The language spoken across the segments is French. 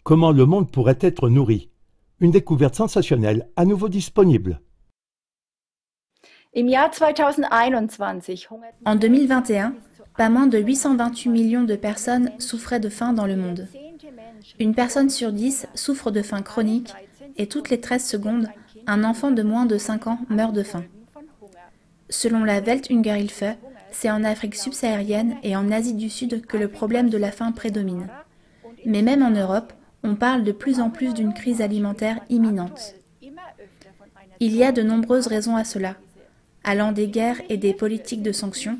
Comment le monde pourrait être nourri? Une découverte sensationnelle, à nouveau disponible. En 2021, pas moins de 828 millions de personnes souffraient de faim dans le monde. Une personne sur 10 souffre de faim chronique et toutes les 13 secondes, un enfant de moins de 5 ans meurt de faim. Selon la Welthungerhilfe, c'est en Afrique subsaharienne et en Asie du Sud que le problème de la faim prédomine. Mais même en Europe, on parle de plus en plus d'une crise alimentaire imminente. Il y a de nombreuses raisons à cela, allant des guerres et des politiques de sanctions,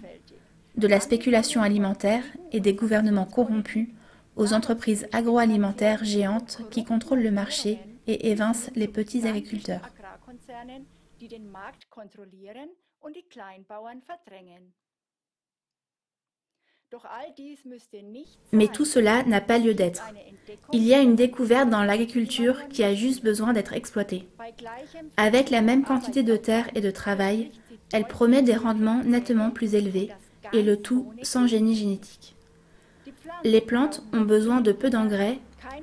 de la spéculation alimentaire et des gouvernements corrompus, aux entreprises agroalimentaires géantes qui contrôlent le marché et évincent les petits agriculteurs. Mais tout cela n'a pas lieu d'être. Il y a une découverte dans l'agriculture qui a juste besoin d'être exploitée. Avec la même quantité de terre et de travail, elle promet des rendements nettement plus élevés, et le tout sans génie génétique. Les plantes ont besoin de peu d'engrais,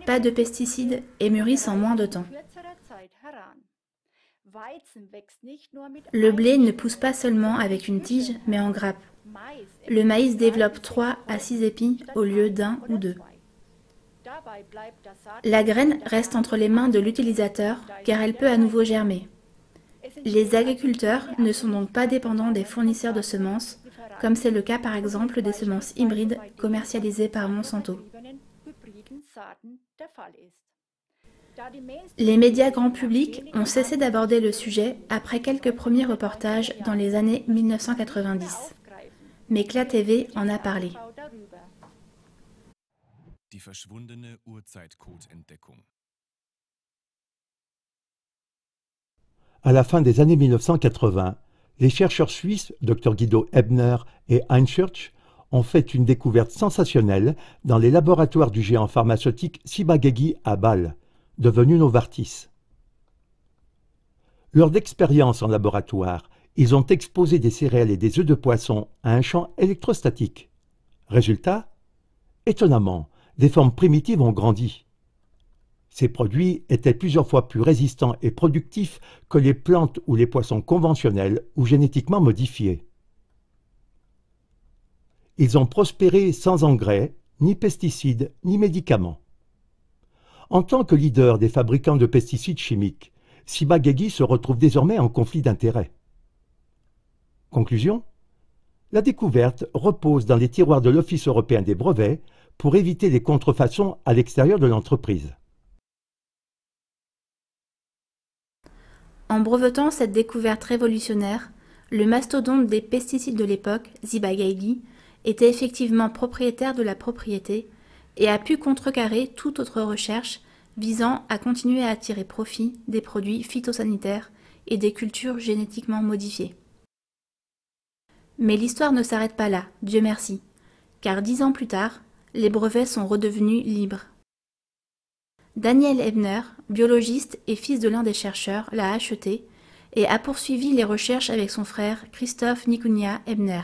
pas de pesticides et mûrissent en moins de temps. Le blé ne pousse pas seulement avec une tige, mais en grappe. Le maïs développe 3 à 6 épis au lieu d'1 ou 2. La graine reste entre les mains de l'utilisateur car elle peut à nouveau germer. Les agriculteurs ne sont donc pas dépendants des fournisseurs de semences, comme c'est le cas par exemple des semences hybrides commercialisées par Monsanto. Les médias grand public ont cessé d'aborder le sujet après quelques premiers reportages dans les années 1990. Mais CLA TV en a parlé. Die verschwundene Urzeitcode-Entdeckung. À la fin des années 1980, les chercheurs suisses Dr Guido Ebner et Heinz Schürch ont fait une découverte sensationnelle dans les laboratoires du géant pharmaceutique Ciba-Geigy à Bâle, devenu Novartis. Lors d'expériences en laboratoire, ils ont exposé des céréales et des œufs de poisson à un champ électrostatique. Résultat, étonnamment, des formes primitives ont grandi. Ces produits étaient plusieurs fois plus résistants et productifs que les plantes ou les poissons conventionnels ou génétiquement modifiés. Ils ont prospéré sans engrais, ni pesticides, ni médicaments. En tant que leader des fabricants de pesticides chimiques, Ciba-Geigy se retrouve désormais en conflit d'intérêts. Conclusion: la découverte repose dans les tiroirs de l'Office européen des brevets pour éviter les contrefaçons à l'extérieur de l'entreprise. En brevetant cette découverte révolutionnaire, le mastodonte des pesticides de l'époque, Ciba-Geigy, était effectivement propriétaire de la propriété et a pu contrecarrer toute autre recherche visant à continuer à tirer profit des produits phytosanitaires et des cultures génétiquement modifiées. Mais l'histoire ne s'arrête pas là, Dieu merci, car 10 ans plus tard, les brevets sont redevenus libres. Daniel Ebner, biologiste et fils de l'un des chercheurs, l'a acheté et a poursuivi les recherches avec son frère Christoph Nicunia Ebner.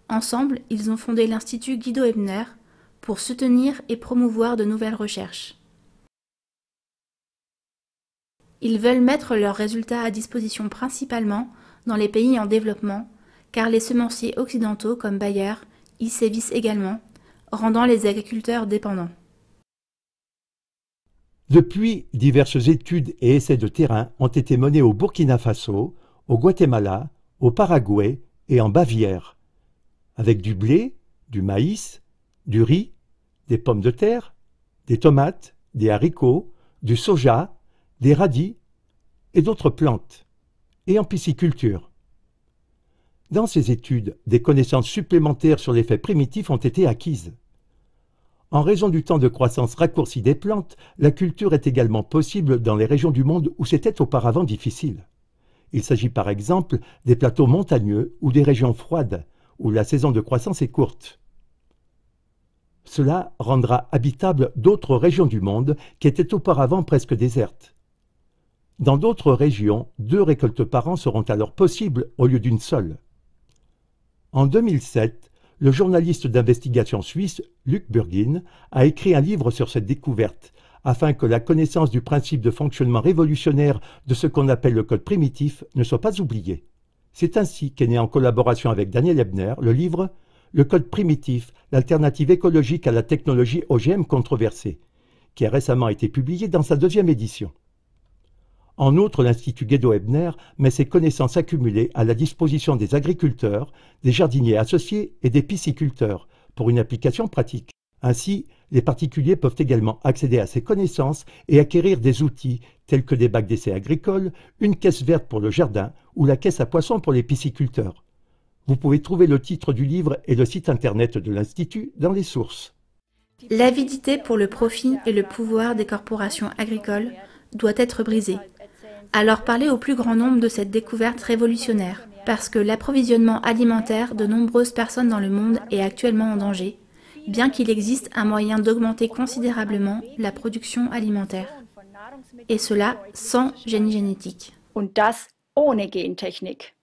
Ensemble, ils ont fondé l'Institut Guido Ebner pour soutenir et promouvoir de nouvelles recherches. Ils veulent mettre leurs résultats à disposition principalement dans les pays en développement, car les semenciers occidentaux comme Bayer y sévissent également, rendant les agriculteurs dépendants. Depuis, diverses études et essais de terrain ont été menés au Burkina Faso, au Guatemala, au Paraguay et en Bavière, avec du blé, du maïs, du riz, des pommes de terre, des tomates, des haricots, du soja, des radis et d'autres plantes, et en pisciculture. Dans ces études, des connaissances supplémentaires sur l'effet primitif ont été acquises. En raison du temps de croissance raccourci des plantes, la culture est également possible dans les régions du monde où c'était auparavant difficile. Il s'agit par exemple des plateaux montagneux ou des régions froides, où la saison de croissance est courte. Cela rendra habitables d'autres régions du monde qui étaient auparavant presque désertes. Dans d'autres régions, 2 récoltes par an seront alors possibles au lieu d'une seule. En 2007, le journaliste d'investigation suisse Luc Burgin a écrit un livre sur cette découverte, afin que la connaissance du principe de fonctionnement révolutionnaire de ce qu'on appelle le code primitif ne soit pas oubliée. C'est ainsi qu'est né en collaboration avec Daniel Ebner le livre « Le code primitif, l'alternative écologique à la technologie OGM controversée », qui a récemment été publié dans sa 2e édition. En outre, l'Institut Guédo-Ebner met ses connaissances accumulées à la disposition des agriculteurs, des jardiniers associés et des pisciculteurs pour une application pratique. Ainsi, les particuliers peuvent également accéder à ces connaissances et acquérir des outils tels que des bacs d'essai agricoles, une caisse verte pour le jardin ou la caisse à poissons pour les pisciculteurs. Vous pouvez trouver le titre du livre et le site internet de l'Institut dans les sources. L'avidité pour le profit et le pouvoir des corporations agricoles doit être brisée. Alors parlez au plus grand nombre de cette découverte révolutionnaire, parce que l'approvisionnement alimentaire de nombreuses personnes dans le monde est actuellement en danger, bien qu'il existe un moyen d'augmenter considérablement la production alimentaire. Et cela sans génie génétique. Und das ohne Gentechnik.